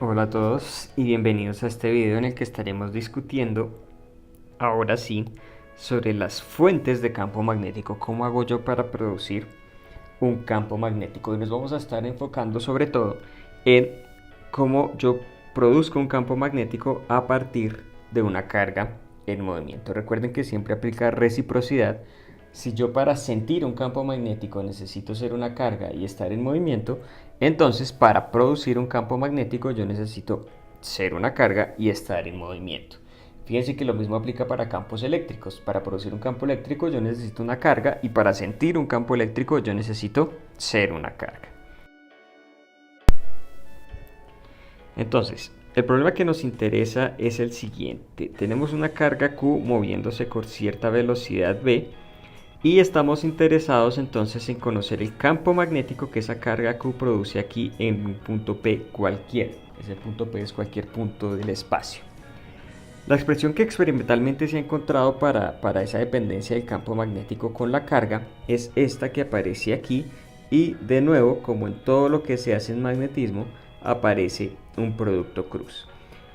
Hola a todos y bienvenidos a este video en el que estaremos discutiendo, ahora sí, sobre las fuentes de campo magnético. ¿Cómo hago yo para producir un campo magnético? Y nos vamos a estar enfocando sobre todo en cómo yo produzco un campo magnético a partir de una carga en movimiento. Recuerden que siempre aplica reciprocidad. Si yo para sentir un campo magnético necesito ser una carga y estar en movimiento, entonces para producir un campo magnético yo necesito ser una carga y estar en movimiento. Fíjense que lo mismo aplica para campos eléctricos. Para producir un campo eléctrico yo necesito una carga y para sentir un campo eléctrico yo necesito ser una carga. Entonces, el problema que nos interesa es el siguiente. Tenemos una carga Q moviéndose con cierta velocidad V y estamos interesados entonces en conocer el campo magnético que esa carga Q produce aquí en un punto P cualquiera. Ese punto P es cualquier punto del espacio. La expresión que experimentalmente se ha encontrado para esa dependencia del campo magnético con la carga es esta que aparece aquí y de nuevo, como en todo lo que se hace en magnetismo, aparece un producto cruz.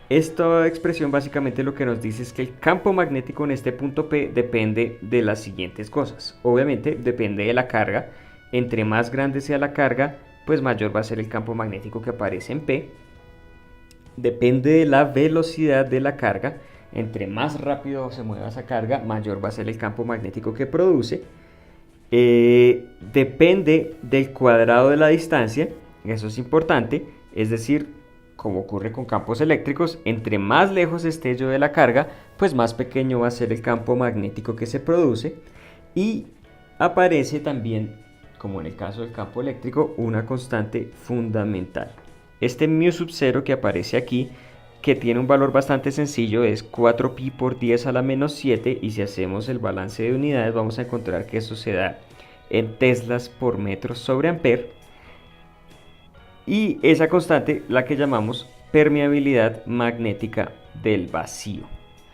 Esta expresión básicamente lo que nos dice es que el campo magnético en este punto P depende de las siguientes cosas. Obviamente depende de la carga. Entre más grande sea la carga, pues mayor va a ser el campo magnético que aparece en P. Depende de la velocidad de la carga. Entre más rápido se mueva esa carga, mayor va a ser el campo magnético que produce. Depende del cuadrado de la distancia. Eso es importante. Es decir, como ocurre con campos eléctricos, entre más lejos esté yo de la carga, pues más pequeño va a ser el campo magnético que se produce. Y aparece también, como en el caso del campo eléctrico, una constante fundamental. Este μ sub 0 que aparece aquí, que tiene un valor bastante sencillo, es 4pi por 10 a la menos 7, y si hacemos el balance de unidades vamos a encontrar que eso se da en teslas por metro sobre amper. Y esa constante la que llamamos permeabilidad magnética del vacío.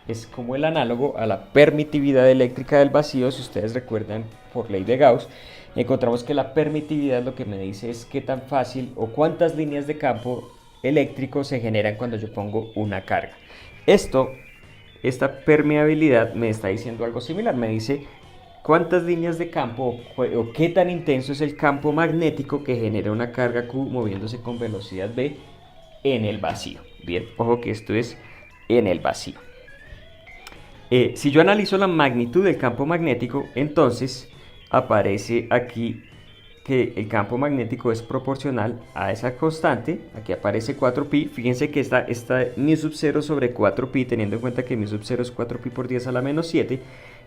Es como el análogo a la permitividad eléctrica del vacío. Si ustedes recuerdan por ley de Gauss, encontramos que la permitividad lo que me dice es qué tan fácil o cuántas líneas de campo eléctrico se generan cuando yo pongo una carga. Esta permeabilidad me está diciendo algo similar. Me dice cuántas líneas de campo o qué tan intenso es el campo magnético que genera una carga Q moviéndose con velocidad V en el vacío. Bien, ojo que esto es en el vacío. Si yo analizo la magnitud del campo magnético, entonces aparece aquí que el campo magnético es proporcional a esa constante. Aquí aparece 4pi. Fíjense que esta μ sub 0 sobre 4pi, teniendo en cuenta que μ sub 0 es 4pi por 10 a la menos 7,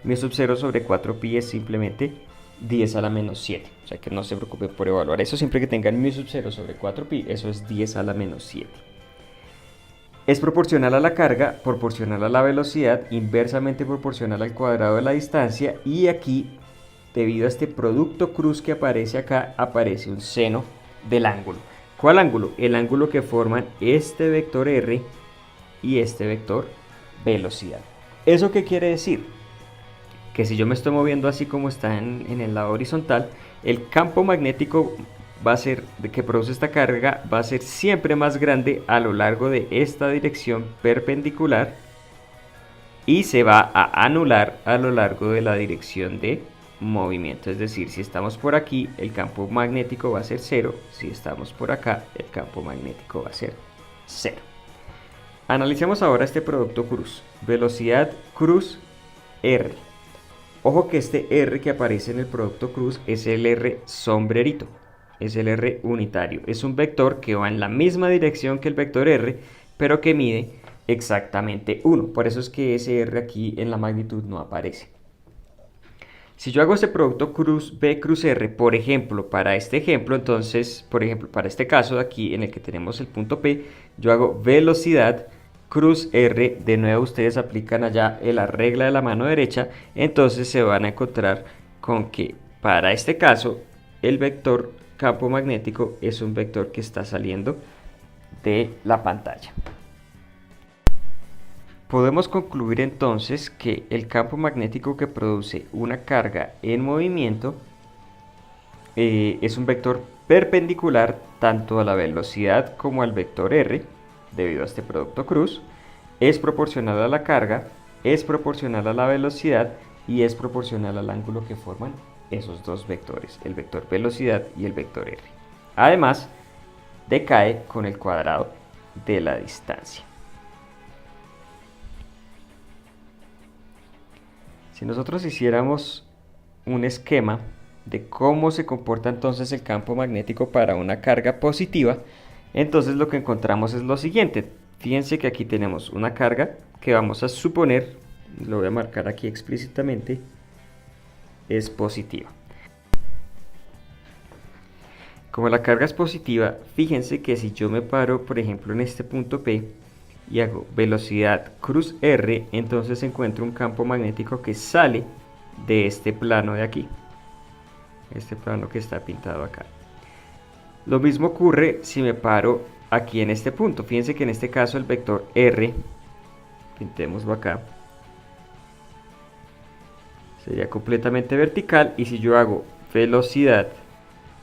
μ sub 0 sobre 4pi es simplemente 10 a la menos 7. O sea que no se preocupen por evaluar eso, siempre que tengan μ sub 0 sobre 4pi, eso es 10 a la menos 7. Es proporcional a la carga, proporcional a la velocidad, inversamente proporcional al cuadrado de la distancia, y aquí, debido a este producto cruz que aparece acá, aparece un seno del ángulo. ¿Cuál ángulo? El ángulo que forman este vector r y este vector velocidad. ¿Eso qué quiere decir? Que si yo me estoy moviendo así como está en el lado horizontal, el campo magnético que produce esta carga va a ser siempre más grande a lo largo de esta dirección perpendicular y se va a anular a lo largo de la dirección de movimiento. Es decir, si estamos por aquí, el campo magnético va a ser 0. Si estamos por acá, el campo magnético va a ser 0. Analicemos ahora este producto cruz. Velocidad cruz R. Ojo que este R que aparece en el producto cruz es el R sombrerito. Es el R unitario. Es un vector que va en la misma dirección que el vector R, pero que mide exactamente 1. Por eso es que ese R aquí en la magnitud no aparece. Si yo hago este producto cruz B cruz R, por ejemplo, para este ejemplo, entonces, por ejemplo, para este caso de aquí en el que tenemos el punto P, yo hago velocidad cruz R. De nuevo ustedes aplican allá la regla de la mano derecha, entonces se van a encontrar con que para este caso el vector campo magnético es un vector que está saliendo de la pantalla. Podemos concluir entonces que el campo magnético que produce una carga en movimiento es un vector perpendicular tanto a la velocidad como al vector r, debido a este producto cruz, es proporcional a la carga, es proporcional a la velocidad y es proporcional al ángulo que forman esos dos vectores, el vector velocidad y el vector r. Además, decae con el cuadrado de la distancia. Si nosotros hiciéramos un esquema de cómo se comporta entonces el campo magnético para una carga positiva, entonces lo que encontramos es lo siguiente. Fíjense que aquí tenemos una carga que vamos a suponer, lo voy a marcar aquí explícitamente, es positiva. Como la carga es positiva, fíjense que si yo me paro, por ejemplo, en este punto P y hago velocidad cruz R, entonces encuentro un campo magnético que sale de este plano de aquí. Este plano que está pintado acá. Lo mismo ocurre si me paro aquí en este punto. Fíjense que en este caso el vector R, pintémoslo acá, sería completamente vertical, y si yo hago velocidad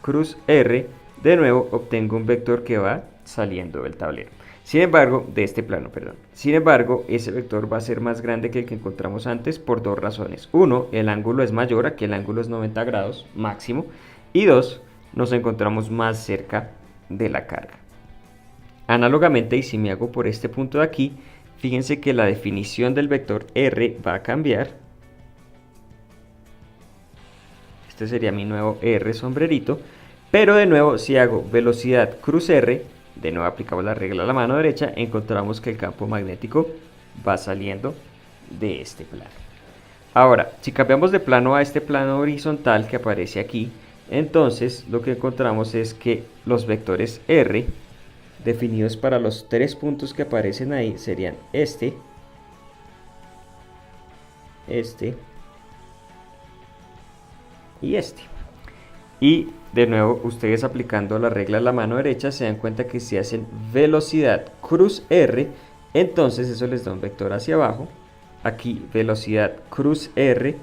cruz R, de nuevo obtengo un vector que va saliendo del tablero. Sin embargo, de este plano, perdón. Sin embargo, ese vector va a ser más grande que el que encontramos antes por dos razones. Uno, el ángulo es mayor, aquí el ángulo es 90 grados máximo. Y dos, nos encontramos más cerca de la carga. Análogamente, y si me hago por este punto de aquí, fíjense que la definición del vector R va a cambiar. Este sería mi nuevo R sombrerito. Pero de nuevo, si hago velocidad cruz R, de nuevo aplicamos la regla a la mano derecha, encontramos que el campo magnético va saliendo de este plano. Ahora, si cambiamos de plano a este plano horizontal que aparece aquí, entonces lo que encontramos es que los vectores R, definidos para los tres puntos que aparecen ahí, serían este y este. Y de nuevo, ustedes aplicando la regla a la mano derecha se dan cuenta que si hacen velocidad cruz R, entonces eso les da un vector hacia abajo. Aquí velocidad cruz R,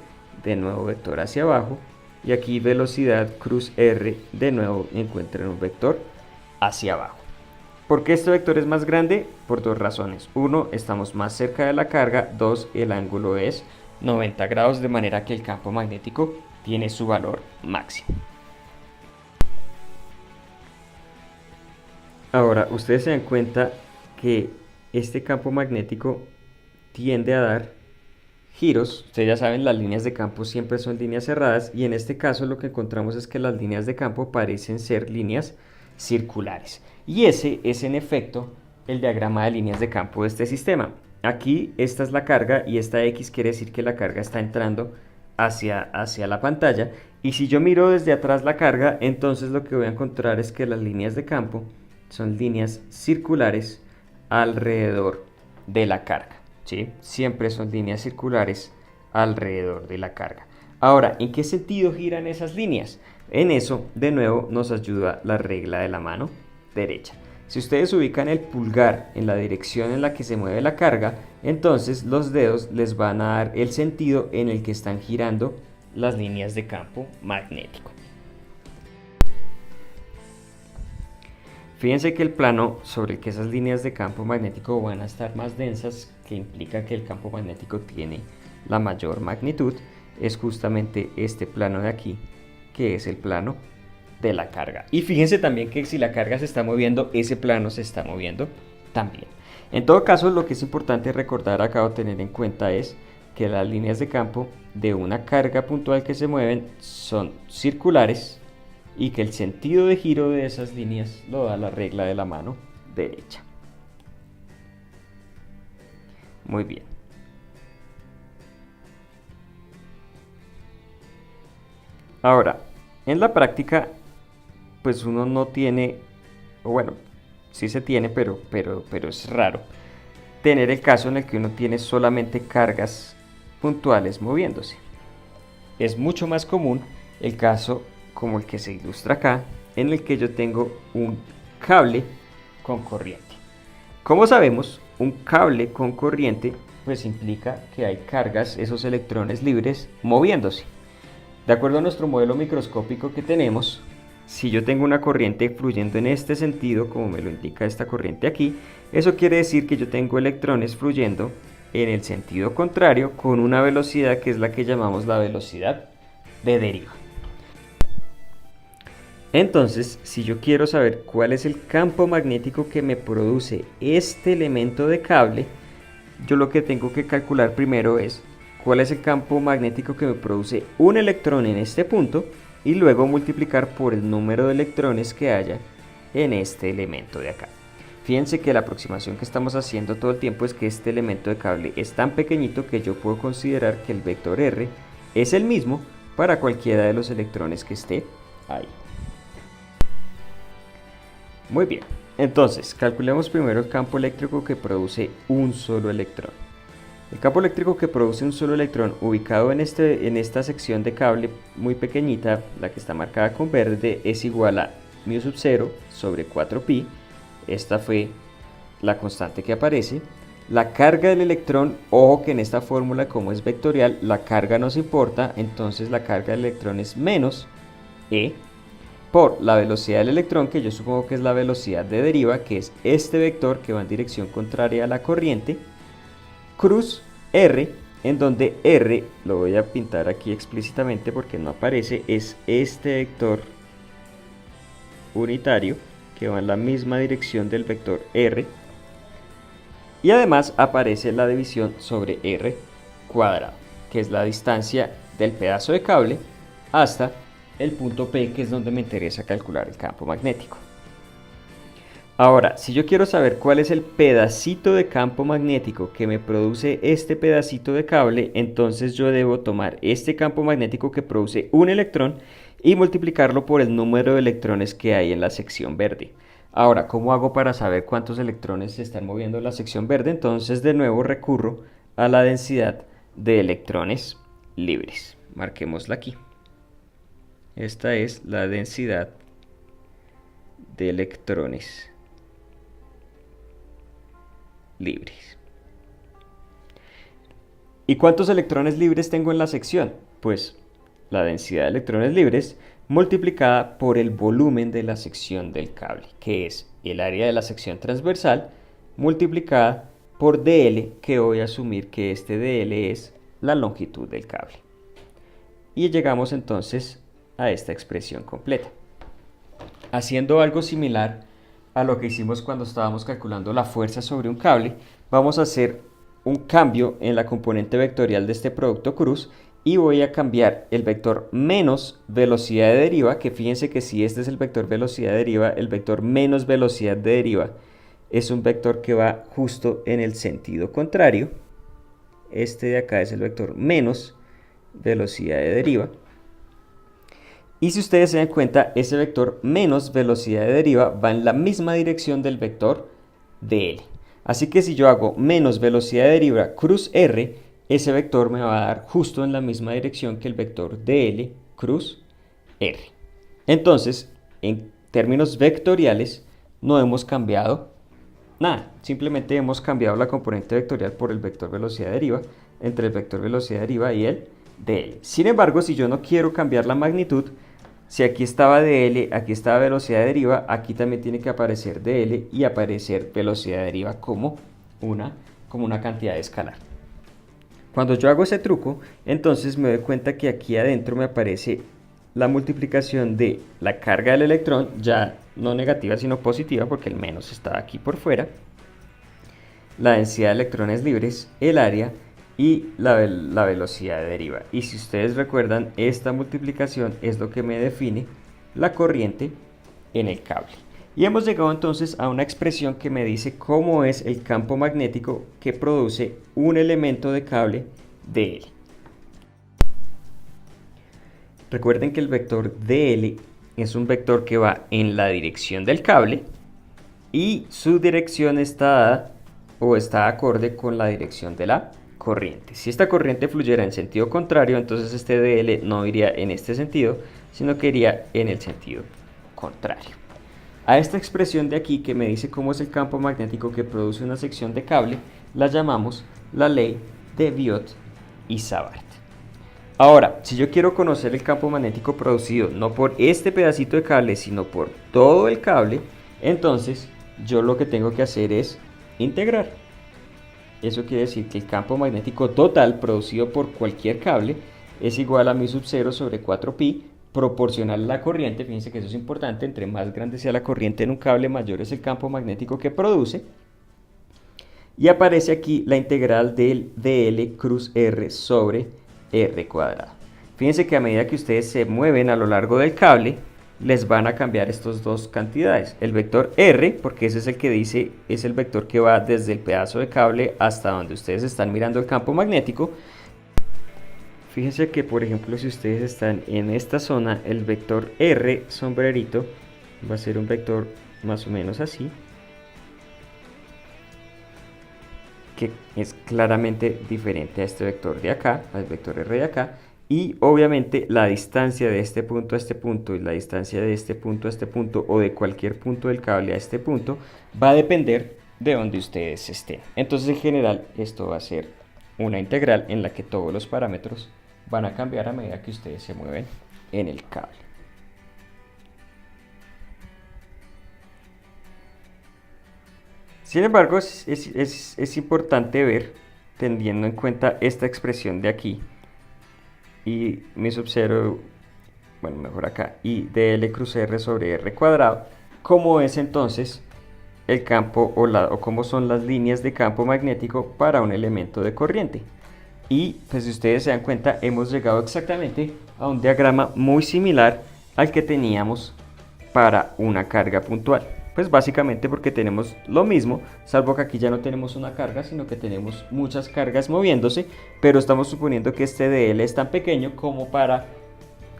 de nuevo vector hacia abajo. Y aquí velocidad cruz R, de nuevo encuentran un vector hacia abajo. ¿Por qué este vector es más grande? Por dos razones. Uno, estamos más cerca de la carga. Dos, el ángulo es 90 grados, de manera que el campo magnético tiene su valor máximo. Ahora, ustedes se dan cuenta que este campo magnético tiende a dar giros. Ustedes ya saben, las líneas de campo siempre son líneas cerradas, y en este caso lo que encontramos es que las líneas de campo parecen ser líneas circulares. Y ese es en efecto el diagrama de líneas de campo de este sistema. Aquí esta es la carga y esta X quiere decir que la carga está entrando hacia la pantalla. Y si yo miro desde atrás la carga, entonces lo que voy a encontrar es que las líneas de campo son líneas circulares alrededor de la carga, ¿sí? Siempre son líneas circulares alrededor de la carga. Ahora, ¿en qué sentido giran esas líneas? En eso, de nuevo, nos ayuda la regla de la mano derecha. Si ustedes ubican el pulgar en la dirección en la que se mueve la carga, entonces los dedos les van a dar el sentido en el que están girando las líneas de campo magnético. Fíjense que el plano sobre el que esas líneas de campo magnético van a estar más densas, que implica que el campo magnético tiene la mayor magnitud, es justamente este plano de aquí, que es el plano de la carga. Y fíjense también que si la carga se está moviendo, ese plano se está moviendo también. En todo caso, lo que es importante recordar acá o tener en cuenta es que las líneas de campo de una carga puntual que se mueven son circulares, y que el sentido de giro de esas líneas lo da la regla de la mano derecha. Muy bien. Ahora, en la práctica, pues uno no tiene, o bueno, sí se tiene, pero es raro tener el caso en el que uno tiene solamente cargas puntuales moviéndose. Es mucho más común el caso como el que se ilustra acá, en el que yo tengo un cable con corriente. Como sabemos, un cable con corriente pues implica que hay cargas, esos electrones libres, moviéndose. De acuerdo a nuestro modelo microscópico que tenemos, si yo tengo una corriente fluyendo en este sentido, como me lo indica esta corriente aquí, eso quiere decir que yo tengo electrones fluyendo en el sentido contrario con una velocidad que es la que llamamos la velocidad de deriva. Entonces, si yo quiero saber cuál es el campo magnético que me produce este elemento de cable, yo lo que tengo que calcular primero es cuál es el campo magnético que me produce un electrón en este punto y luego multiplicar por el número de electrones que haya en este elemento de acá. Fíjense que la aproximación que estamos haciendo todo el tiempo es que este elemento de cable es tan pequeñito que yo puedo considerar que el vector R es el mismo para cualquiera de los electrones que esté ahí. Muy bien, entonces calculemos primero el campo eléctrico que produce un solo electrón. El campo eléctrico que produce un solo electrón ubicado en esta sección de cable muy pequeñita, la que está marcada con verde, es igual a μ sub 0 sobre 4pi. Esta fue la constante que aparece. La carga del electrón, ojo que en esta fórmula como es vectorial, la carga nos importa, entonces la carga del electrón es menos E por la velocidad del electrón, que yo supongo que es la velocidad de deriva, que es este vector que va en dirección contraria a la corriente, cruz R, en donde R, lo voy a pintar aquí explícitamente porque no aparece, es este vector unitario que va en la misma dirección del vector R, y además aparece la división sobre R cuadrado, que es la distancia del pedazo de cable hasta el punto P, que es donde me interesa calcular el campo magnético. Ahora, si yo quiero saber cuál es el pedacito de campo magnético que me produce este pedacito de cable, entonces yo debo tomar este campo magnético que produce un electrón y multiplicarlo por el número de electrones que hay en la sección verde. Ahora, ¿cómo hago para saber cuántos electrones se están moviendo en la sección verde? Entonces, de nuevo recurro a la densidad de electrones libres. Marquémosla aquí. Esta es la densidad de electrones libres. ¿Y cuántos electrones libres tengo en la sección? Pues la densidad de electrones libres multiplicada por el volumen de la sección del cable, que es el área de la sección transversal multiplicada por dl, que voy a asumir que este dl es la longitud del cable. Y llegamos entonces a esta expresión completa. Haciendo algo similar a lo que hicimos cuando estábamos calculando la fuerza sobre un cable, vamos a hacer un cambio en la componente vectorial de este producto cruz y voy a cambiar el vector menos velocidad de deriva, que fíjense que si este es el vector velocidad de deriva, el vector menos velocidad de deriva es un vector que va justo en el sentido contrario. Este de acá es el vector menos velocidad de deriva. Y si ustedes se dan cuenta, ese vector menos velocidad de deriva va en la misma dirección del vector dl. Así que si yo hago menos velocidad de deriva cruz r, ese vector me va a dar justo en la misma dirección que el vector dl cruz r. Entonces, en términos vectoriales, no hemos cambiado nada. Simplemente hemos cambiado la componente vectorial por el vector velocidad de deriva, entre el vector velocidad de deriva y el dl. Sin embargo, si yo no quiero cambiar la magnitud, si aquí estaba dl, aquí estaba velocidad de deriva, aquí también tiene que aparecer dl y aparecer velocidad de deriva como una cantidad escalar. Cuando yo hago ese truco, entonces me doy cuenta que aquí adentro me aparece la multiplicación de la carga del electrón, ya no negativa sino positiva porque el menos está aquí por fuera, la densidad de electrones libres, el área y la velocidad de deriva. Y si ustedes recuerdan, esta multiplicación es lo que me define la corriente en el cable. Y hemos llegado entonces a una expresión que me dice cómo es el campo magnético que produce un elemento de cable dl. Recuerden que el vector dl es un vector que va en la dirección del cable y su dirección está dada o está acorde con la dirección de la corriente. Si esta corriente fluyera en sentido contrario, entonces este dl no iría en este sentido, sino que iría en el sentido contrario. A esta expresión de aquí que me dice cómo es el campo magnético que produce una sección de cable, la llamamos la ley de Biot y Savart. Ahora, si yo quiero conocer el campo magnético producido no por este pedacito de cable, sino por todo el cable, entonces yo lo que tengo que hacer es integrar. Eso quiere decir que el campo magnético total producido por cualquier cable es igual a mi sub 0 sobre 4pi proporcional a la corriente. Fíjense que eso es importante, entre más grande sea la corriente en un cable, mayor es el campo magnético que produce. Y aparece aquí la integral del dl cruz r sobre r cuadrado. Fíjense que a medida que ustedes se mueven a lo largo del cable, les van a cambiar estas dos cantidades. El vector r, porque ese es el que dice, es el vector que va desde el pedazo de cable hasta donde ustedes están mirando el campo magnético. Fíjense que, por ejemplo, si ustedes están en esta zona, el vector r sombrerito va a ser un vector más o menos así, que es claramente diferente a este vector de acá, al vector r de acá, y obviamente la distancia de este punto a este punto y la distancia de este punto a este punto o de cualquier punto del cable a este punto va a depender de donde ustedes estén. Entonces, en general, esto va a ser una integral en la que todos los parámetros van a cambiar a medida que ustedes se mueven en el cable. Sin embargo, es importante ver, teniendo en cuenta esta expresión de aquí, y mi sub 0, bueno, mejor acá, y dl cruz r sobre r cuadrado, cómo es entonces el campo o cómo son las líneas de campo magnético para un elemento de corriente. Y pues si ustedes se dan cuenta, hemos llegado exactamente a un diagrama muy similar al que teníamos para una carga puntual. Pues básicamente porque tenemos lo mismo, salvo que aquí ya no tenemos una carga, sino que tenemos muchas cargas moviéndose, pero estamos suponiendo que este dl es tan pequeño como para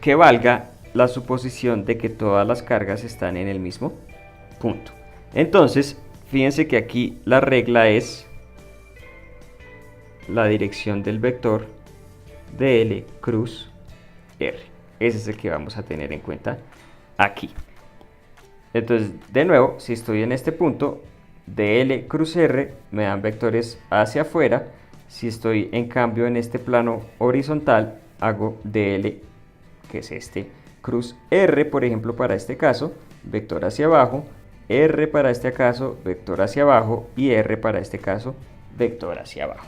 que valga la suposición de que todas las cargas están en el mismo punto. Entonces, fíjense que aquí la regla es la dirección del vector dl cruz r. Ese es el que vamos a tener en cuenta aquí. Entonces, de nuevo, si estoy en este punto, dl cruz r me dan vectores hacia afuera. Si estoy en cambio en este plano horizontal, hago dl, que es este, cruz r, por ejemplo, para este caso, vector hacia abajo, r para este caso, vector hacia abajo, y r para este caso, vector hacia abajo.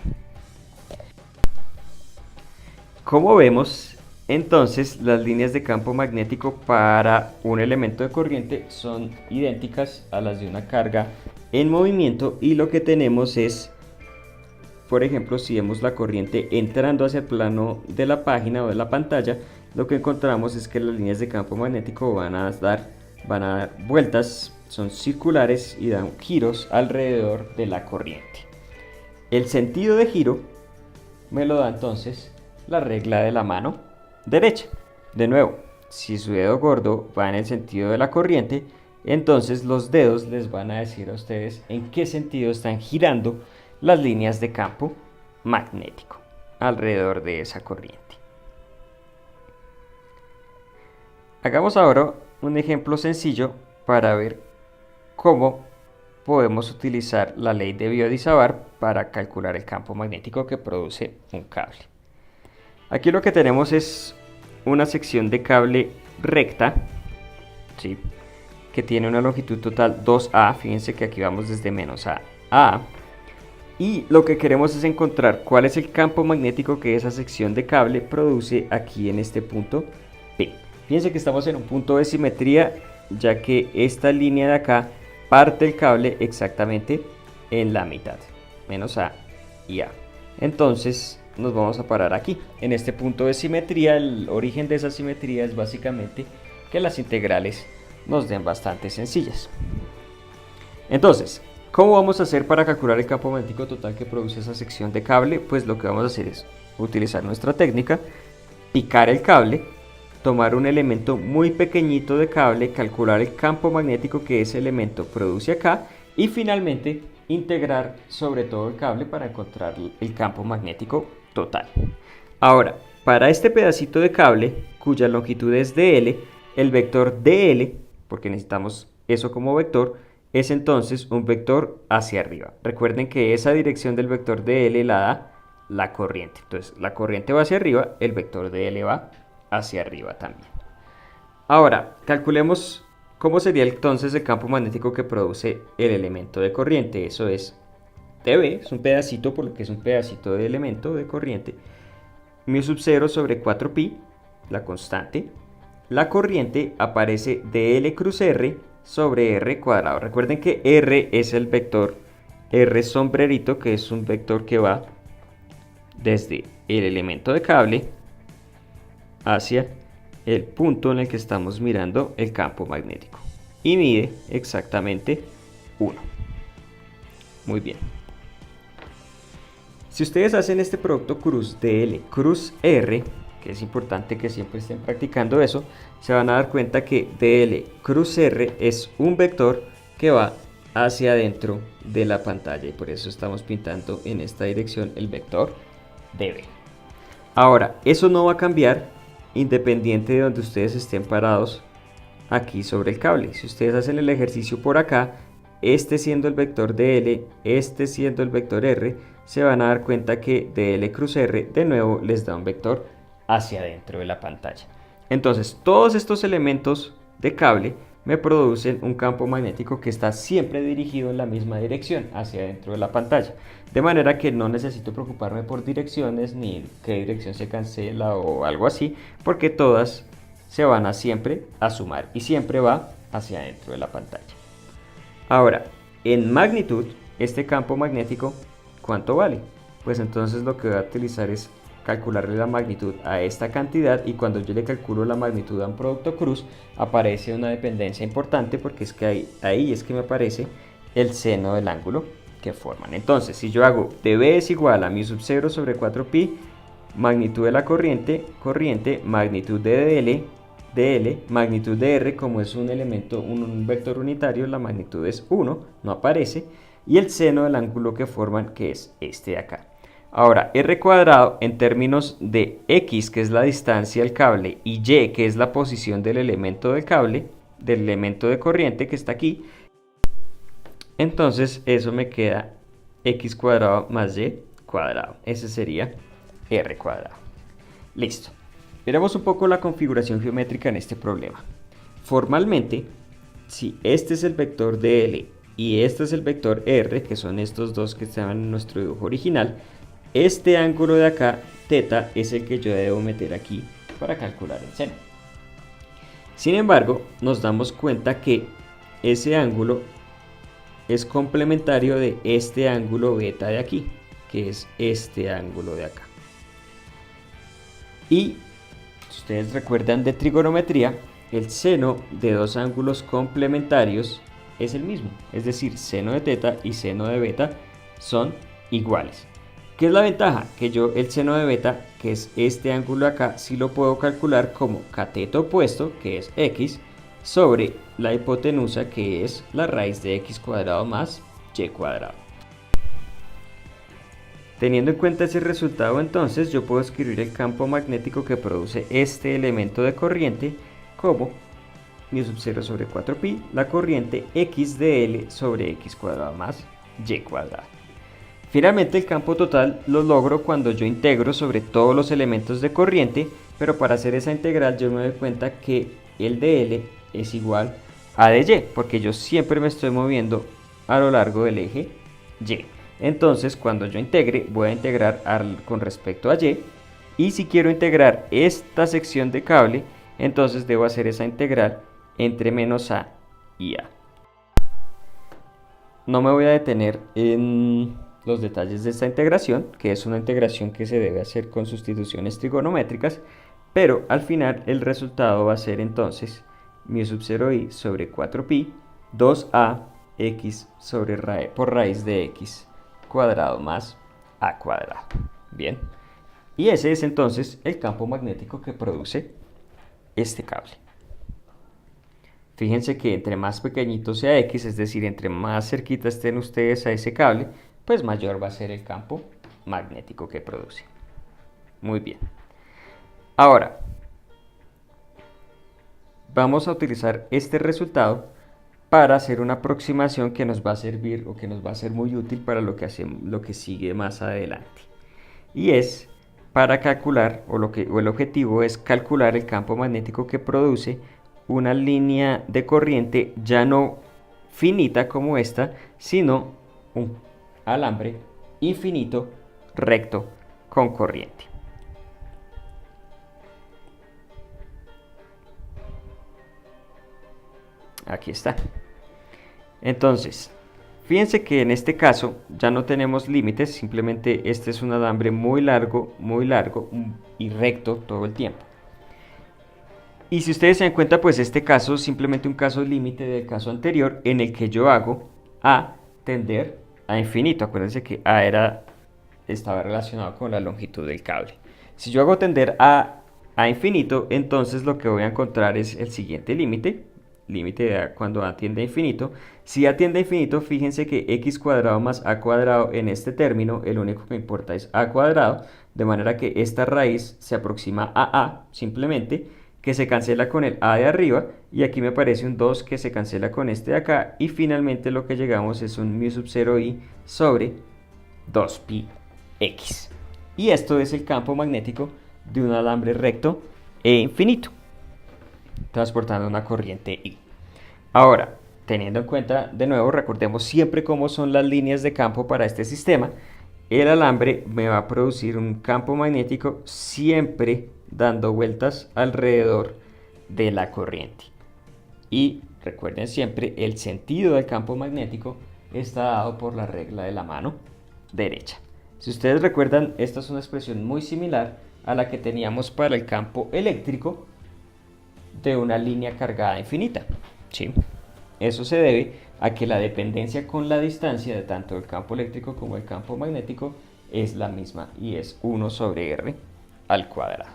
Como vemos, entonces las líneas de campo magnético para un elemento de corriente son idénticas a las de una carga en movimiento, y lo que tenemos es, por ejemplo, si vemos la corriente entrando hacia el plano de la página o de la pantalla, lo que encontramos es que las líneas de campo magnético van a dar vueltas, son circulares y dan giros alrededor de la corriente. El sentido de giro me lo da entonces la regla de la mano derecha. De nuevo, si su dedo gordo va en el sentido de la corriente, entonces los dedos les van a decir a ustedes en qué sentido están girando las líneas de campo magnético alrededor de esa corriente. Hagamos ahora un ejemplo sencillo para ver cómo podemos utilizar la ley de Biot-Savart para calcular el campo magnético que produce un cable. Aquí lo que tenemos es una sección de cable recta, ¿sí?, que tiene una longitud total 2A. Fíjense que aquí vamos desde menos A a A. Y lo que queremos es encontrar cuál es el campo magnético que esa sección de cable produce aquí en este punto P. Fíjense que estamos en un punto de simetría, ya que esta línea de acá parte el cable exactamente en la mitad, menos A y A. Entonces nos vamos a parar aquí, en este punto de simetría. El origen de esa simetría es básicamente que las integrales nos den bastante sencillas. Entonces, ¿cómo vamos a hacer para calcular el campo magnético total que produce esa sección de cable? Pues lo que vamos a hacer es utilizar nuestra técnica, picar el cable, tomar un elemento muy pequeñito de cable, calcular el campo magnético que ese elemento produce acá y finalmente integrar sobre todo el cable para encontrar el campo magnético total. Ahora, para este pedacito de cable cuya longitud es dl, el vector dl, porque necesitamos eso como vector, es entonces un vector hacia arriba. Recuerden que esa dirección del vector dl la da la corriente. Entonces la corriente va hacia arriba, el vector de L va hacia arriba también. Ahora, calculemos cómo sería entonces el campo magnético que produce el elemento de corriente. Eso es dB, es un pedacito, por lo que es un pedacito de elemento de corriente. Mu sub 0 sobre 4pi, la constante. La corriente aparece dL cruz R sobre R cuadrado. Recuerden que R es el vector R sombrerito, que es un vector que va desde el elemento de cable hacia el punto en el que estamos mirando el campo magnético. Y mide exactamente 1. Muy bien. Si ustedes hacen este producto cruz dL cruz R, que es importante que siempre estén practicando eso, se van a dar cuenta que dL cruz R es un vector que va hacia adentro de la pantalla y por eso estamos pintando en esta dirección el vector dB. Ahora, eso no va a cambiar independiente de donde ustedes estén parados aquí sobre el cable. Si ustedes hacen el ejercicio por acá, este siendo el vector dL, este siendo el vector R, se van a dar cuenta que dL cruz R de nuevo les da un vector hacia adentro de la pantalla. Entonces, todos estos elementos de cable me producen un campo magnético que está siempre dirigido en la misma dirección, hacia adentro de la pantalla. De manera que no necesito preocuparme por direcciones, ni qué dirección se cancela o algo así, porque todas se van a siempre a sumar y siempre va hacia adentro de la pantalla. Ahora, en magnitud, este campo magnético, ¿cuánto vale? Pues entonces lo que voy a utilizar es calcularle la magnitud a esta cantidad y cuando yo le calculo la magnitud a un producto cruz aparece una dependencia importante porque es que ahí es que me aparece el seno del ángulo que forman. Entonces si yo hago dB es igual a mu sub 0 sobre 4pi, magnitud de la corriente, magnitud de dL, magnitud de R, como es un elemento, un vector unitario, la magnitud es 1, no aparece, y el seno del ángulo que forman, que es este de acá. Ahora, R cuadrado en términos de X, que es la distancia del cable, y Y, que es la posición del elemento del cable, del elemento de corriente que está aquí, entonces eso me queda X cuadrado más Y cuadrado. Ese sería R cuadrado. Listo. Veremos un poco la configuración geométrica en este problema. Formalmente, si este es el vector dL y este es el vector R, que son estos dos que estaban en nuestro dibujo original, este ángulo de acá, θ, es el que yo debo meter aquí para calcular el seno. Sin embargo, nos damos cuenta que ese ángulo es complementario de este ángulo beta de aquí, que es este ángulo de acá. Y si ustedes recuerdan de trigonometría, el seno de dos ángulos complementarios es el mismo, es decir, seno de θ y seno de beta son iguales. ¿Qué es la ventaja? Que yo el seno de beta, que es este ángulo acá, sí lo puedo calcular como cateto opuesto, que es x, sobre la hipotenusa, que es la raíz de x cuadrado más y cuadrado. Teniendo en cuenta ese resultado, entonces yo puedo escribir el campo magnético que produce este elemento de corriente como mu sub 0 sobre 4pi, la corriente x de L sobre x cuadrado más y cuadrado. Finalmente el campo total lo logro cuando yo integro sobre todos los elementos de corriente, pero para hacer esa integral yo me doy cuenta que el de L es igual a de Y, porque yo siempre me estoy moviendo a lo largo del eje Y. Entonces cuando yo integre voy a integrar con respecto a Y, y si quiero integrar esta sección de cable, entonces debo hacer esa integral entre menos a y a. No me voy a detener en los detalles de esta integración, que es una integración que se debe hacer con sustituciones trigonométricas, pero al final el resultado va a ser entonces mu sub 0i sobre 4pi 2a x sobre por raíz de x cuadrado más a cuadrado. Bien, y ese es entonces el campo magnético que produce este cable. Fíjense que entre más pequeñito sea x, es decir, entre más cerquita estén ustedes a ese cable, pues mayor va a ser el campo magnético que produce. Muy bien. Ahora, vamos a utilizar este resultado para hacer una aproximación que nos va a servir o que nos va a ser muy útil para lo que sigue más adelante. y es para calcular, o el objetivo es calcular el campo magnético que produce una línea de corriente ya no finita como esta, sino un alambre infinito recto con corriente. Aquí está. Entonces, fíjense que en este caso ya no tenemos límites, simplemente este es un alambre muy largo y recto todo el tiempo. Y si ustedes se dan cuenta, pues este caso es simplemente un caso límite del caso anterior en el que yo hago A tender a infinito. Acuérdense que estaba relacionado con la longitud del cable. Si yo hago tender a infinito, entonces lo que voy a encontrar es el siguiente límite de cuando a tiende a infinito. Si a tiende a infinito, fíjense que x cuadrado más a cuadrado en este término, el único que importa es a cuadrado, de manera que esta raíz se aproxima a simplemente, que se cancela con el a de arriba, y aquí me aparece un 2 que se cancela con este de acá, y finalmente lo que llegamos es un mu sub 0i sobre 2pi x. Y esto es el campo magnético de un alambre recto e infinito, transportando una corriente I. Ahora, teniendo en cuenta, de nuevo, recordemos siempre cómo son las líneas de campo para este sistema. El alambre me va a producir un campo magnético siempre dando vueltas alrededor de la corriente. Y recuerden siempre, el sentido del campo magnético está dado por la regla de la mano derecha. Si ustedes recuerdan, esta es una expresión muy similar a la que teníamos para el campo eléctrico de una línea cargada infinita. ¿Sí? Eso se debe a que la dependencia con la distancia de tanto el campo eléctrico como el campo magnético es la misma y es 1 sobre r al cuadrado.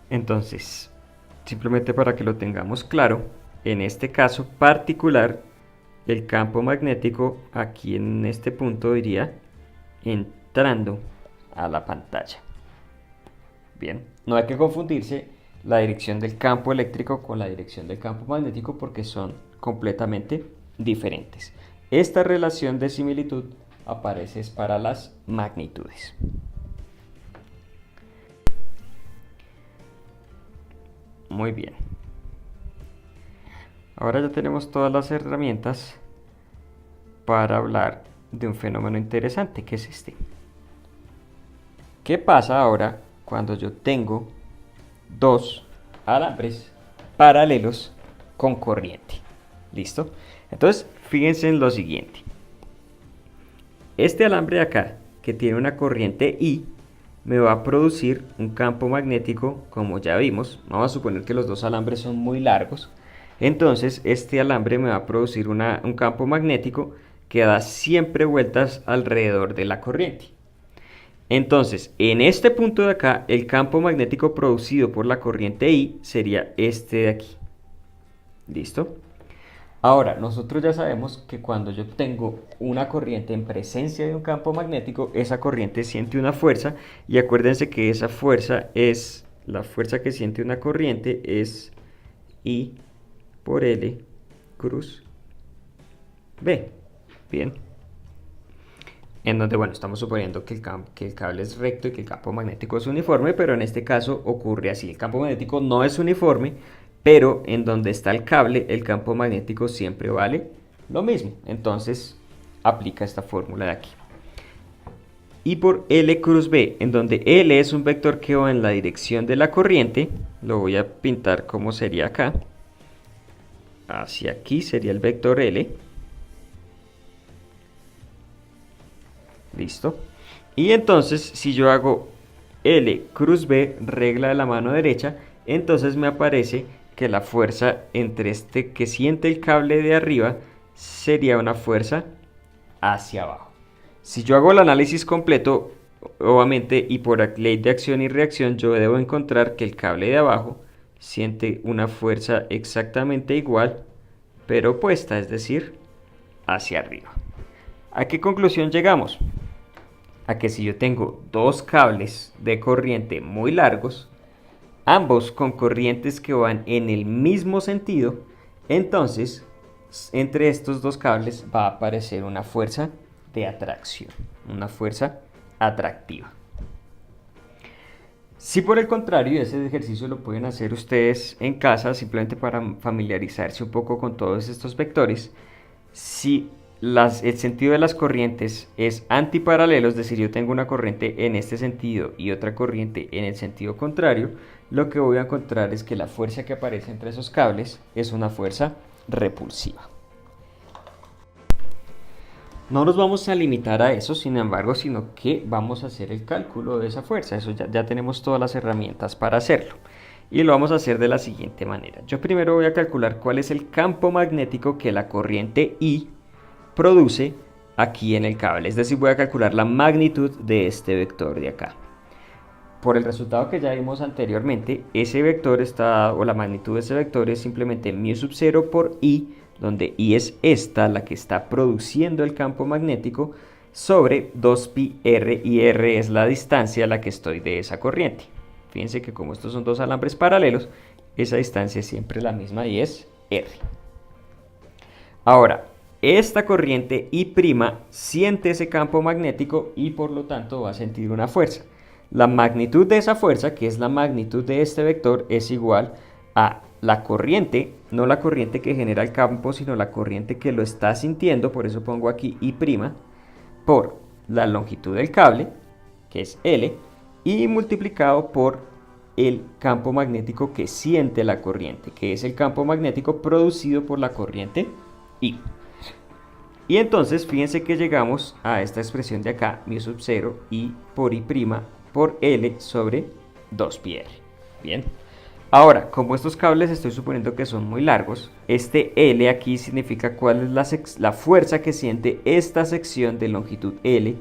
Entonces, simplemente para que lo tengamos claro, en este caso particular, el campo magnético aquí en este punto iría entrando a la pantalla. Bien, no hay que confundirse la dirección del campo eléctrico con la dirección del campo magnético porque son completamente diferentes. Esta relación de similitud aparece para las magnitudes. Muy bien. Ahora ya tenemos todas las herramientas para hablar de un fenómeno interesante que es este. ¿Qué pasa ahora cuando yo tengo dos alambres paralelos con corriente? ¿Listo? Entonces, fíjense en lo siguiente. Este alambre de acá, que tiene una corriente I, me va a producir un campo magnético, como ya vimos. Vamos a suponer que los dos alambres son muy largos. Entonces, este alambre me va a producir un campo magnético que da siempre vueltas alrededor de la corriente. Entonces, en este punto de acá, el campo magnético producido por la corriente I sería este de aquí. ¿Listo? Ahora, nosotros ya sabemos que cuando yo tengo una corriente en presencia de un campo magnético, esa corriente siente una fuerza, y acuérdense que esa fuerza es, la fuerza que siente una corriente es I por L cruz B. Bien. En donde, bueno, estamos suponiendo que el cable es recto y que el campo magnético es uniforme, pero en este caso ocurre así. El campo magnético no es uniforme, pero en donde está el cable, el campo magnético siempre vale lo mismo. Entonces, aplica esta fórmula de aquí. Y por L cruz B, en donde L es un vector que va en la dirección de la corriente, lo voy a pintar como sería acá. Hacia aquí sería el vector L. Listo. Y entonces, si yo hago L cruz B, regla de la mano derecha, entonces me aparece que la fuerza entre este que siente el cable de arriba sería una fuerza hacia abajo. Si yo hago el análisis completo, obviamente, y por ley de acción y reacción, yo debo encontrar que el cable de abajo siente una fuerza exactamente igual, pero opuesta, es decir, hacia arriba. ¿A qué conclusión llegamos? A que si yo tengo dos cables de corriente muy largos, ambos con corrientes que van en el mismo sentido, entonces entre estos dos cables va a aparecer una fuerza de atracción, una fuerza atractiva. Si por el contrario, ese ejercicio lo pueden hacer ustedes en casa simplemente para familiarizarse un poco con todos estos vectores, si el sentido de las corrientes es antiparalelo, es decir, yo tengo una corriente en este sentido y otra corriente en el sentido contrario, lo que voy a encontrar es que la fuerza que aparece entre esos cables es una fuerza repulsiva. No nos vamos a limitar a eso, sin embargo, sino que vamos a hacer el cálculo de esa fuerza. Eso ya tenemos todas las herramientas para hacerlo. Y lo vamos a hacer de la siguiente manera. Yo primero voy a calcular cuál es el campo magnético que la corriente I produce aquí en el cable. Es decir, voy a calcular la magnitud de este vector de acá. Por el resultado que ya vimos anteriormente, ese vector o la magnitud de ese vector es simplemente μ sub 0 por I, donde I es esta, la que está produciendo el campo magnético, sobre 2pi r, y r es la distancia a la que estoy de esa corriente. Fíjense que como estos son dos alambres paralelos, esa distancia es siempre la misma y es r. Ahora, esta corriente I' siente ese campo magnético y por lo tanto va a sentir una fuerza. La magnitud de esa fuerza, que es la magnitud de este vector, es igual a la corriente, no la corriente que genera el campo, sino la corriente que lo está sintiendo, por eso pongo aquí I', por la longitud del cable, que es L, y multiplicado por el campo magnético que siente la corriente, que es el campo magnético producido por la corriente I. Y entonces fíjense que llegamos a esta expresión de acá, μ sub 0 I por I' por L sobre 2πr. Bien. Ahora, como estos cables estoy suponiendo que son muy largos, este L aquí significa cuál es la fuerza que siente esta sección de longitud L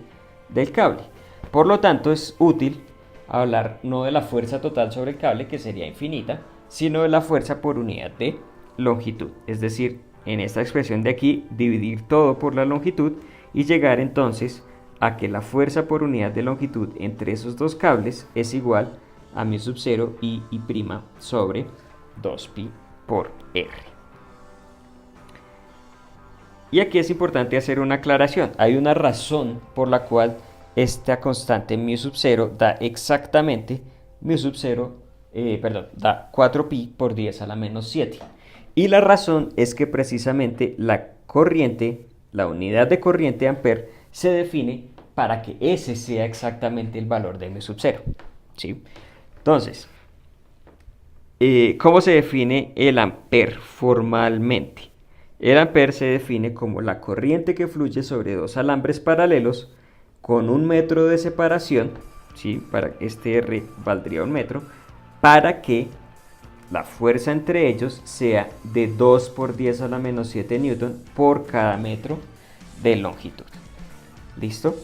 del cable. Por lo tanto, es útil hablar no de la fuerza total sobre el cable, que sería infinita, sino de la fuerza por unidad de longitud. Es decir, en esta expresión de aquí, dividir todo por la longitud y llegar entonces a que la fuerza por unidad de longitud entre esos dos cables es igual a μ sub 0 I' sobre 2pi por r. Y aquí es importante hacer una aclaración. Hay una razón por la cual esta constante μ sub 0 da exactamente da 4pi por 10 a la menos 7. Y la razón es que precisamente la corriente, la unidad de corriente amper, se define para que ese sea exactamente el valor de μ sub 0. ¿Sí? Entonces, ¿cómo se define el amper formalmente? El amper se define como la corriente que fluye sobre dos alambres paralelos con 1 metro de separación, ¿sí? Para este R valdría 1 metro, para que la fuerza entre ellos sea de 2 por 10 a la menos 7 newton por cada metro de longitud. ¿Listo?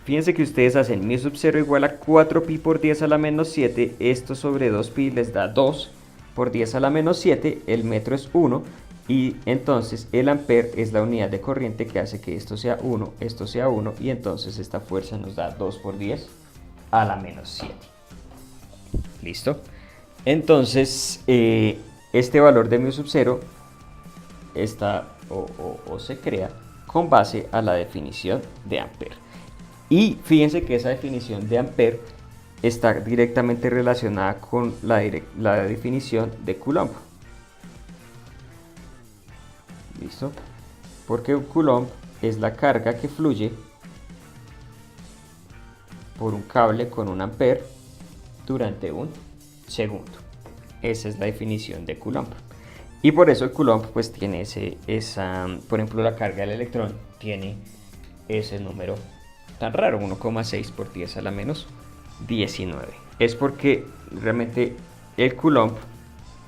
Fíjense que ustedes hacen μ sub 0 igual a 4pi por 10 a la menos 7, esto sobre 2pi les da 2 por 10 a la menos 7, el metro es 1, y entonces el amper es la unidad de corriente que hace que esto sea 1, esto sea 1, y entonces esta fuerza nos da 2 por 10 a la menos 7. ¿Listo? Entonces, este valor de μ sub 0 está o se crea con base a la definición de amper. Y fíjense que esa definición de amper está directamente relacionada con la definición de Coulomb. ¿Listo? Porque un Coulomb es la carga que fluye por un cable con un amper durante un segundo. Esa es la definición de Coulomb. Y por eso el Coulomb pues tiene por ejemplo, la carga del electrón tiene ese número tan raro, 1,6 por 10 a la menos 19. Es porque realmente el Coulomb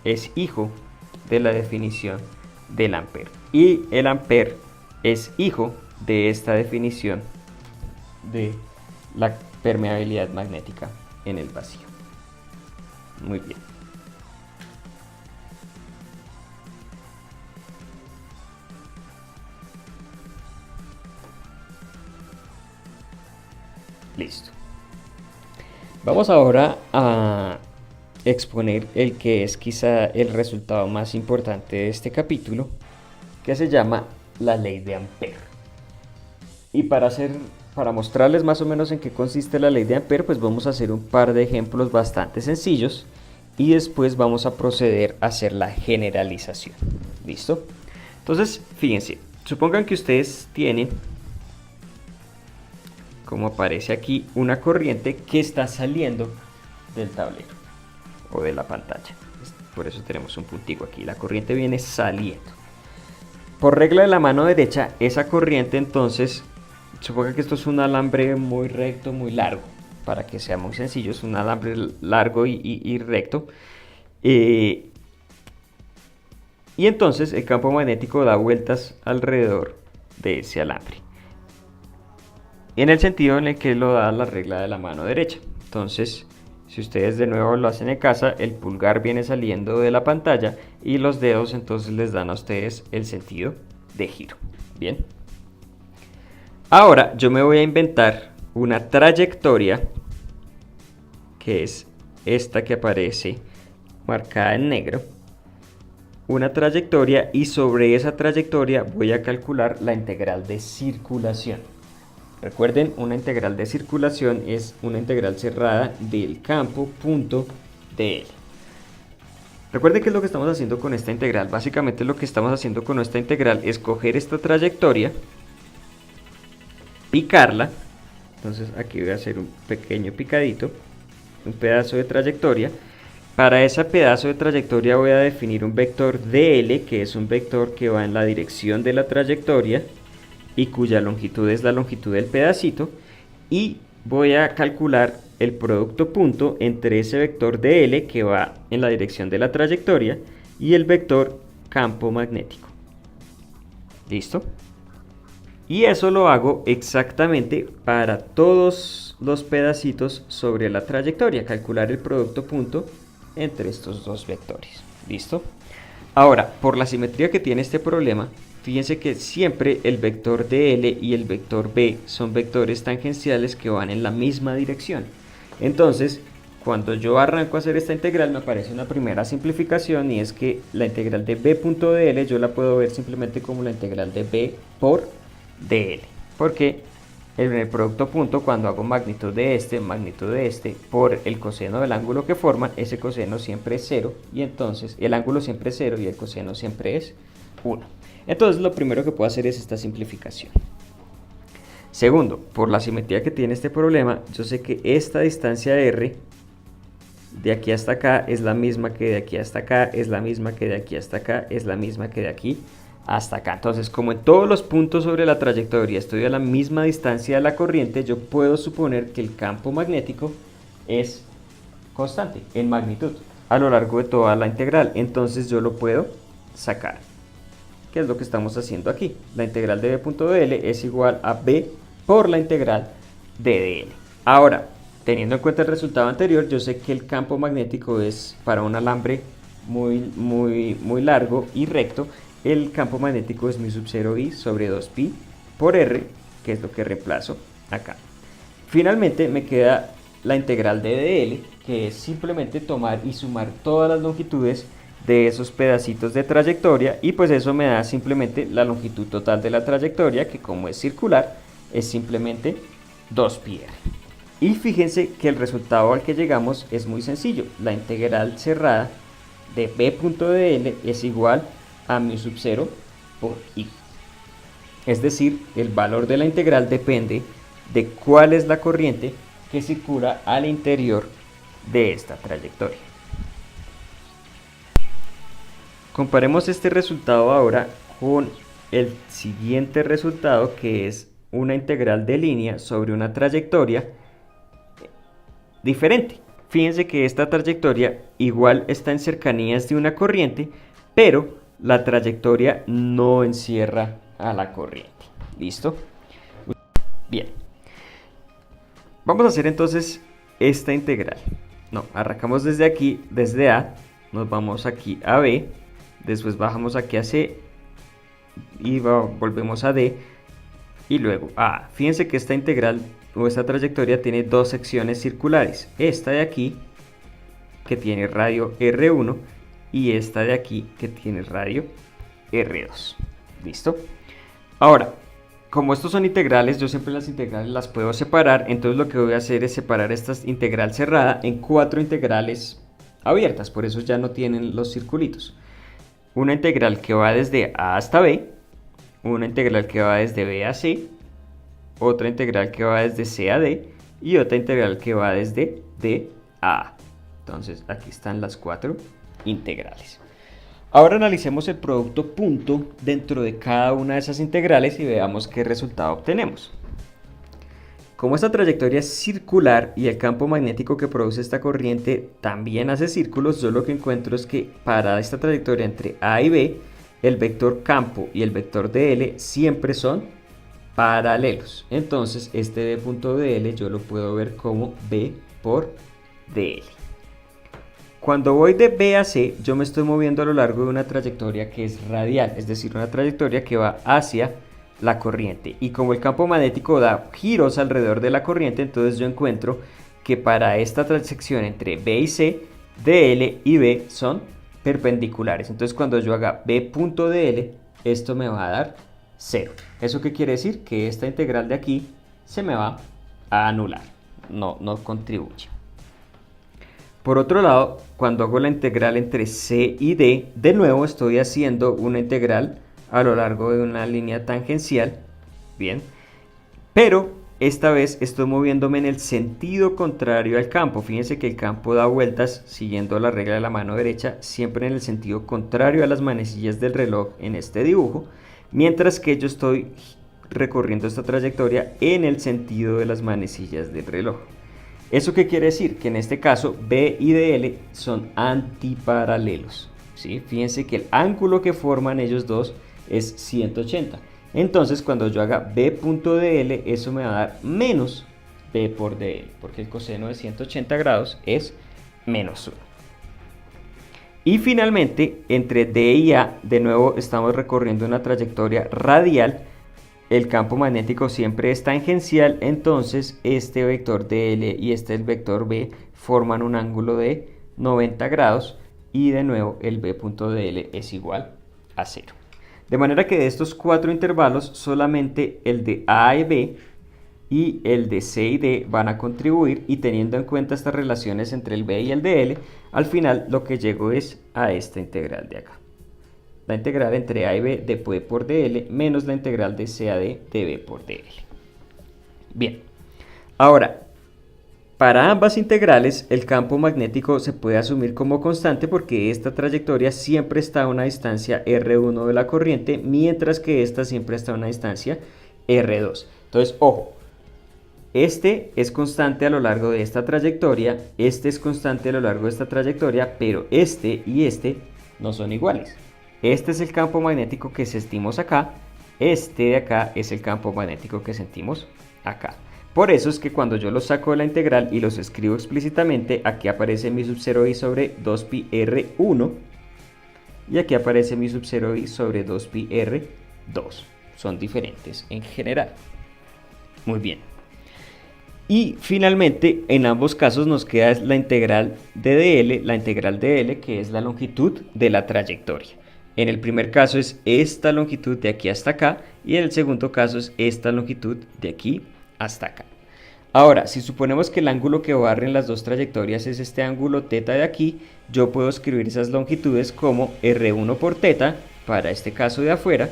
es hijo de la definición del amper. Y el amper es hijo de esta definición de la permeabilidad magnética en el vacío. Muy bien. Listo. Vamos ahora a exponer el que es quizá el resultado más importante de este capítulo, que se llama la ley de Ampère. Y para mostrarles más o menos en qué consiste la ley de Ampere, pues vamos a hacer un par de ejemplos bastante sencillos y después vamos a proceder a hacer la generalización. ¿Listo? Entonces, fíjense, supongan que ustedes tienen, como aparece aquí, una corriente que está saliendo del tablero o de la pantalla. Por eso tenemos un puntico aquí, la corriente viene saliendo. Por regla de la mano derecha, esa corriente entonces, suponga que esto es un alambre muy recto, muy largo, para que sea muy sencillo, es un alambre largo y recto. Y entonces el campo magnético da vueltas alrededor de ese alambre, en el sentido en el que lo da la regla de la mano derecha. Entonces, si ustedes de nuevo lo hacen en casa, el pulgar viene saliendo de la pantalla y los dedos entonces les dan a ustedes el sentido de giro. Bien. Ahora yo me voy a inventar una trayectoria, que es esta que aparece marcada en negro. Una trayectoria, y sobre esa trayectoria voy a calcular la integral de circulación. Recuerden, una integral de circulación es una integral cerrada del campo punto dl. Recuerden qué es lo que estamos haciendo con esta integral. Básicamente lo que estamos haciendo con esta integral es coger esta trayectoria, picarla. Entonces aquí voy a hacer un pequeño picadito, un pedazo de trayectoria. Para ese pedazo de trayectoria voy a definir un vector dl, que es un vector que va en la dirección de la trayectoria y cuya longitud es la longitud del pedacito, y voy a calcular el producto punto entre ese vector dl que va en la dirección de la trayectoria y el vector campo magnético. ¿Listo? Y eso lo hago exactamente para todos los pedacitos sobre la trayectoria, calcular el producto punto entre estos dos vectores. ¿Listo? Ahora, por la simetría que tiene este problema, fíjense que siempre el vector dl y el vector b son vectores tangenciales que van en la misma dirección. Entonces, cuando yo arranco a hacer esta integral, me aparece una primera simplificación, y es que la integral de b.dl yo la puedo ver simplemente como la integral de b por dl, porque en el producto punto, cuando hago magnitud de este por el coseno del ángulo que forman, ese coseno siempre es 0, y entonces el ángulo siempre es 0 y el coseno siempre es 1. Entonces lo primero que puedo hacer es esta simplificación. Segundo, por la simetría que tiene este problema, yo sé que esta distancia r de aquí hasta acá es la misma que de aquí hasta acá, es la misma que de aquí hasta acá, es la misma que de aquí hasta acá. Entonces, como en todos los puntos sobre la trayectoria estoy a la misma distancia de la corriente, yo puedo suponer que el campo magnético es constante en magnitud a lo largo de toda la integral. Entonces yo lo puedo sacar, que es lo que estamos haciendo aquí. La integral de b.dl es igual a b por la integral de dl. Ahora, teniendo en cuenta el resultado anterior, yo sé que el campo magnético es para un alambre muy largo y recto. El campo magnético es mu sub 0 i sobre 2pi por r, que es lo que reemplazo acá. Finalmente me queda la integral de dl, que es simplemente tomar y sumar todas las longitudes de esos pedacitos de trayectoria, y pues eso me da simplemente la longitud total de la trayectoria, que como es circular es simplemente 2πr. Y fíjense que el resultado al que llegamos es muy sencillo. La integral cerrada de b.dl es igual a mu sub 0 por i. Es decir, el valor de la integral depende de cuál es la corriente que circula al interior de esta trayectoria. Comparemos este resultado ahora con el siguiente resultado, que es una integral de línea sobre una trayectoria diferente. Fíjense que esta trayectoria igual está en cercanías de una corriente, pero la trayectoria no encierra a la corriente. ¿Listo? Bien. Vamos a hacer entonces esta integral. No, arrancamos desde aquí, desde A, nos vamos aquí a B, después bajamos aquí a C y volvemos a D y luego a A. Fíjense que esta integral o esta trayectoria tiene dos secciones circulares. Esta de aquí, que tiene radio R1, y esta de aquí, que tiene radio R2. ¿Listo? Ahora, como estos son integrales, yo siempre las integrales las puedo separar, entonces lo que voy a hacer es separar esta integral cerrada en 4 integrales abiertas, por eso ya no tienen los circulitos. Una integral que va desde A hasta B, una integral que va desde B a C, otra integral que va desde C a D y otra integral que va desde D a A. Entonces aquí están las 4 integrales. Ahora analicemos el producto punto dentro de cada una de esas integrales y veamos qué resultado obtenemos. Como esta trayectoria es circular y el campo magnético que produce esta corriente también hace círculos, yo lo que encuentro es que para esta trayectoria entre A y B, el vector campo y el vector dl siempre son paralelos. Entonces este B punto dl yo lo puedo ver como B por dl. Cuando voy de B a C, yo me estoy moviendo a lo largo de una trayectoria que es radial, es decir, una trayectoria que va hacia la corriente. Y como el campo magnético da giros alrededor de la corriente, entonces yo encuentro que para esta transección entre B y C, DL y B son perpendiculares. Entonces cuando yo haga B punto DL, esto me va a dar 0. ¿Eso qué quiere decir? Que esta integral de aquí se me va a anular, no contribuye. Por otro lado, cuando hago la integral entre C y D, de nuevo estoy haciendo una integral a lo largo de una línea tangencial, bien, pero esta vez estoy moviéndome en el sentido contrario al campo. Fíjense que el campo da vueltas siguiendo la regla de la mano derecha, siempre en el sentido contrario a las manecillas del reloj en este dibujo, mientras que yo estoy recorriendo esta trayectoria en el sentido de las manecillas del reloj. ¿Eso qué quiere decir? Que en este caso B y DL son antiparalelos, ¿sí? Fíjense que el ángulo que forman ellos dos es 180. Entonces cuando yo haga B punto DL, eso me va a dar menos B por DL, porque el coseno de 180 grados es menos 1. Y finalmente, entre D y A, de nuevo estamos recorriendo una trayectoria radial. El campo magnético siempre es tangencial, entonces este vector DL y este el vector B forman un ángulo de 90 grados y de nuevo el B punto DL es igual a 0. De manera que de estos 4 intervalos solamente el de A y B y el de C y D van a contribuir, y teniendo en cuenta estas relaciones entre el B y el DL, al final lo que llego es a esta integral de acá. La integral entre A y B de B por DL menos la integral de C a D de B por DL. Bien, ahora, para ambas integrales el campo magnético se puede asumir como constante porque esta trayectoria siempre está a una distancia R1 de la corriente, mientras que esta siempre está a una distancia R2. Entonces, ojo, este es constante a lo largo de esta trayectoria, este es constante a lo largo de esta trayectoria, pero este y este no son iguales. Este es el campo magnético que sentimos acá, este de acá es el campo magnético que sentimos acá. Por eso es que cuando yo los saco de la integral y los escribo explícitamente, aquí aparece mi sub 0i sobre 2pi r1 y aquí aparece mi sub 0i sobre 2pi r2. Son diferentes en general. Muy bien. Y finalmente, en ambos casos nos queda la integral de dl, que es la longitud de la trayectoria. En el primer caso es esta longitud de aquí hasta acá y en el segundo caso es esta longitud de aquí hasta acá. Ahora, si suponemos que el ángulo que barren las dos trayectorias es este ángulo θ de aquí, yo puedo escribir esas longitudes como R1 por θ para este caso de afuera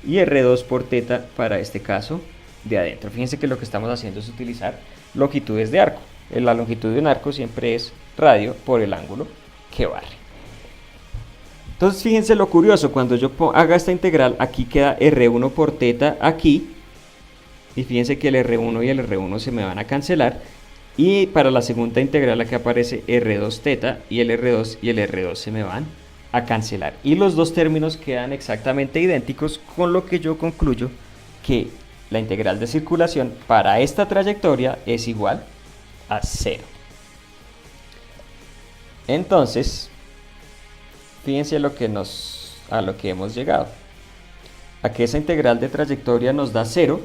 y R2 por θ para este caso de adentro. Fíjense que lo que estamos haciendo es utilizar longitudes de arco. La longitud de un arco siempre es radio por el ángulo que barre. Entonces fíjense lo curioso, cuando yo haga esta integral, aquí queda R1 por θ aquí, y fíjense que el R1 y el R1 se me van a cancelar, y para la segunda integral aquí aparece R2θ y el R2 y el R2 se me van a cancelar, y los dos términos quedan exactamente idénticos, con lo que yo concluyo que la integral de circulación para esta trayectoria es igual a 0. Entonces, fíjense a lo que hemos llegado. A que esa integral de trayectoria nos da 0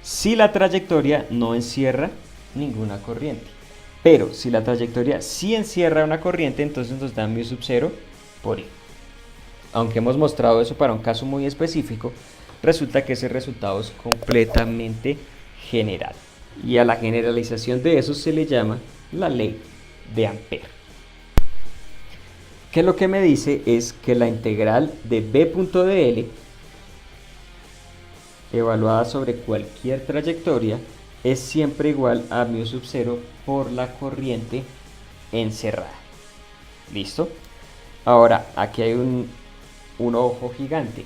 si la trayectoria no encierra ninguna corriente. Pero si la trayectoria sí encierra una corriente, entonces nos da mu sub 0 por i. Aunque hemos mostrado eso para un caso muy específico, resulta que ese resultado es completamente general. Y a la generalización de eso se le llama la ley de Ampère. Que lo que me dice es que la integral de b.dl evaluada sobre cualquier trayectoria es siempre igual a μ sub 0 por la corriente encerrada. ¿Listo? Ahora, aquí hay un ojo gigante.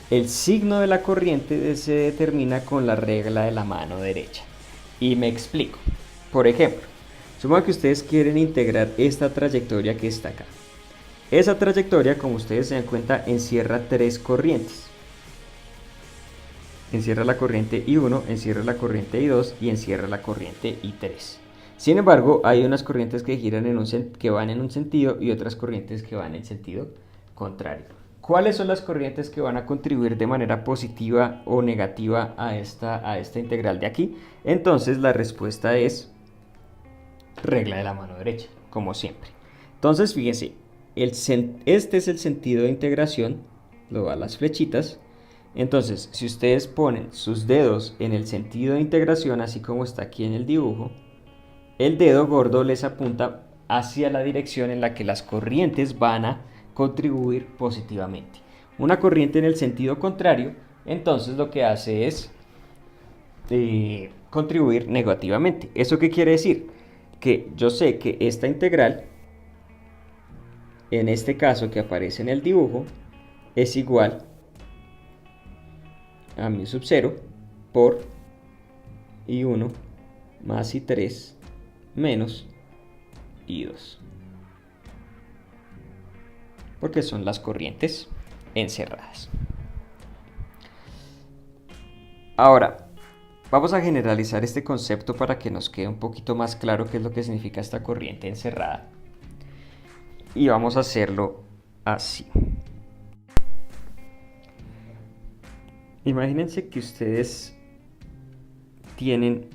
El signo de la corriente se determina con la regla de la mano derecha. Y me explico. Por ejemplo, supongo que ustedes quieren integrar esta trayectoria que está acá. Esa trayectoria, como ustedes se dan cuenta, encierra tres corrientes. Encierra la corriente I1, encierra la corriente I2 y encierra la corriente I3. Sin embargo, hay unas corrientes que giran que van en un sentido y otras corrientes que van en sentido contrario. ¿Cuáles son las corrientes que van a contribuir de manera positiva o negativa a esta integral de aquí? Entonces la respuesta es regla de la mano derecha, como siempre. Entonces fíjense, este es el sentido de integración, lo va a las flechitas. Entonces, si ustedes ponen sus dedos en el sentido de integración, así como está aquí en el dibujo, el dedo gordo les apunta hacia la dirección en la que las corrientes van a contribuir positivamente. Una corriente en el sentido contrario, entonces lo que hace es contribuir negativamente. ¿Eso qué quiere decir? Que yo sé que esta integral, en este caso que aparece en el dibujo, es igual a μ sub 0 por I1 más I3 menos I2. Porque son las corrientes encerradas. Ahora, vamos a generalizar este concepto para que nos quede un poquito más claro qué es lo que significa esta corriente encerrada. Y vamos a hacerlo así. Imagínense que ustedes tienen,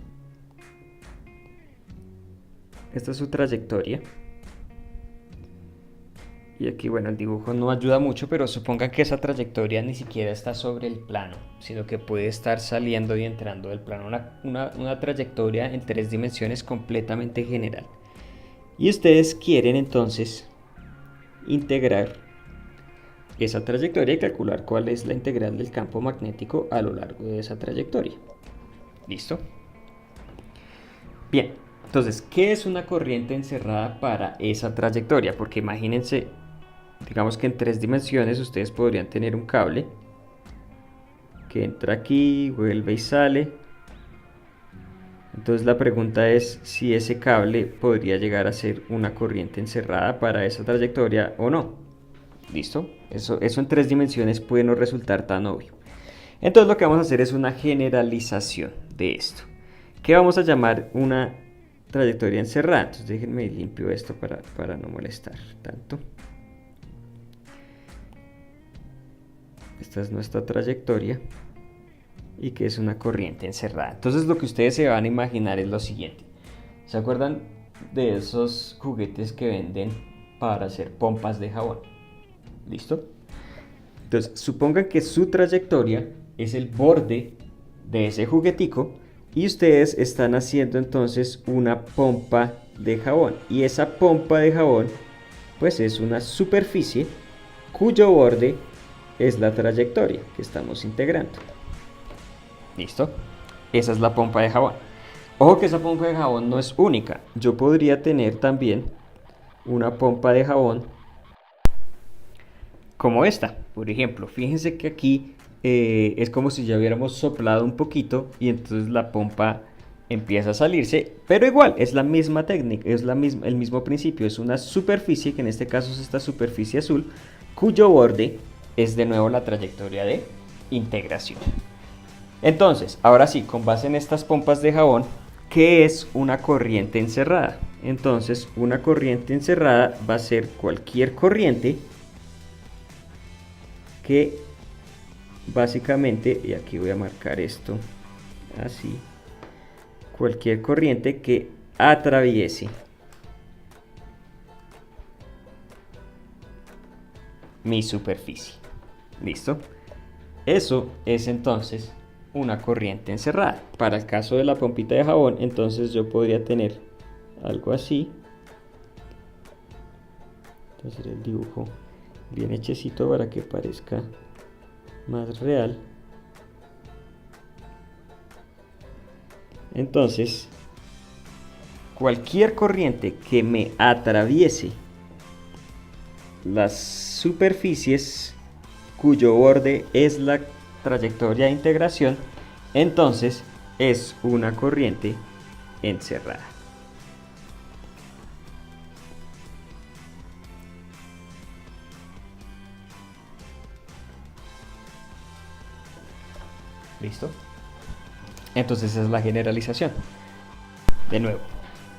esta es su trayectoria, y aquí bueno, el dibujo no ayuda mucho, pero supongan que esa trayectoria ni siquiera está sobre el plano, sino que puede estar saliendo y entrando del plano, una trayectoria en 3 dimensiones completamente general. Y ustedes quieren entonces integrar esa trayectoria y calcular cuál es la integral del campo magnético a lo largo de esa trayectoria. ¿Listo? Bien, entonces, ¿qué es una corriente encerrada para esa trayectoria? Porque imagínense, digamos que en 3 dimensiones ustedes podrían tener un cable que entra aquí, vuelve y sale. Entonces la pregunta es si ese cable podría llegar a ser una corriente encerrada para esa trayectoria o no. ¿Listo? Eso en 3 dimensiones puede no resultar tan obvio. Entonces lo que vamos a hacer es una generalización de esto. ¿Qué vamos a llamar una trayectoria encerrada? Entonces déjenme limpio esto para no molestar tanto. Esta es nuestra trayectoria y que es una corriente encerrada. Entonces lo que ustedes se van a imaginar es lo siguiente. ¿Se acuerdan de esos juguetes que venden para hacer pompas de jabón? ¿Listo? Entonces supongan que su trayectoria es el borde de ese juguetico y ustedes están haciendo entonces una pompa de jabón, y esa pompa de jabón pues es una superficie cuyo borde es la trayectoria que estamos integrando. ¿Listo? Esa es la pompa de jabón. Ojo que esa pompa de jabón no es única. Yo podría tener también una pompa de jabón como esta, por ejemplo. Fíjense que aquí es como si ya hubiéramos soplado un poquito y entonces la pompa empieza a salirse, pero igual es la misma técnica, es el mismo principio. Es una superficie, que en este caso es esta superficie azul, cuyo borde es de nuevo la trayectoria de integración. Entonces, ahora sí, con base en estas pompas de jabón, ¿qué es una corriente encerrada? Entonces, una corriente encerrada va a ser cualquier corriente que básicamente, y aquí voy a marcar esto así, cualquier corriente que atraviese mi superficie. ¿Listo? Eso es entonces una corriente encerrada. Para el caso de la pompita de jabón, entonces yo podría tener algo así. Entonces el dibujo bien hechecito para que parezca más real. Entonces, cualquier corriente que me atraviese las superficies cuyo borde es la trayectoria de integración, entonces es una corriente encerrada. ¿Listo? Entonces esa es la generalización. De nuevo,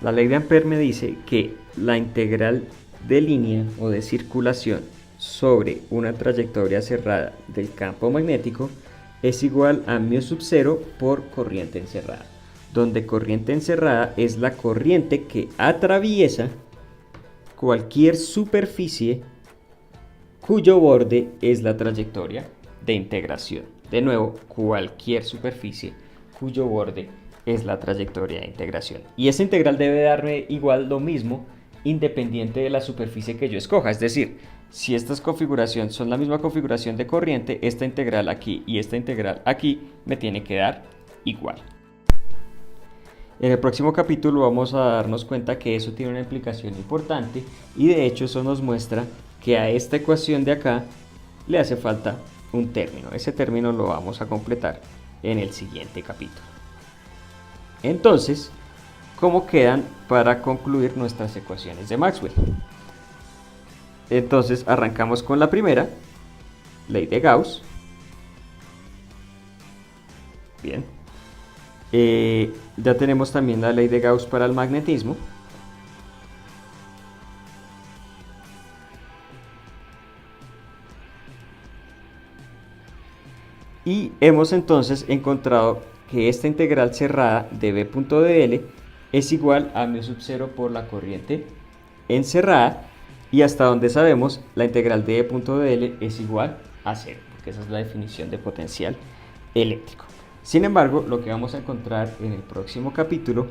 la ley de Ampère me dice que la integral de línea o de circulación sobre una trayectoria cerrada del campo magnético es igual a μ sub 0 por corriente encerrada, donde corriente encerrada es la corriente que atraviesa cualquier superficie cuyo borde es la trayectoria de integración. De nuevo, cualquier superficie cuyo borde es la trayectoria de integración. Y esa integral debe darme igual lo mismo independiente de la superficie que yo escoja. Es decir, si estas configuraciones son la misma configuración de corriente, esta integral aquí y esta integral aquí me tiene que dar igual. En el próximo capítulo vamos a darnos cuenta que eso tiene una implicación importante y de hecho eso nos muestra que a esta ecuación de acá le hace falta un término. Ese término lo vamos a completar en el siguiente capítulo. Entonces, ¿cómo quedan para concluir nuestras ecuaciones de Maxwell? Entonces arrancamos con la primera, ley de Gauss. Bien. Ya tenemos también la ley de Gauss para el magnetismo. Y hemos entonces encontrado que esta integral cerrada de B punto de L es igual a μ sub 0 por la corriente encerrada, y hasta donde sabemos la integral de E punto de L es igual a 0, porque esa es la definición de potencial eléctrico. Sin embargo, lo que vamos a encontrar en el próximo capítulo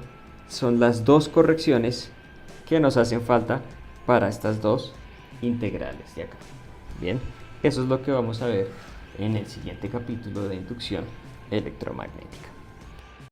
son las dos correcciones que nos hacen falta para estas dos integrales de acá. Bien, eso es lo que vamos a ver en el siguiente capítulo de inducción electromagnética.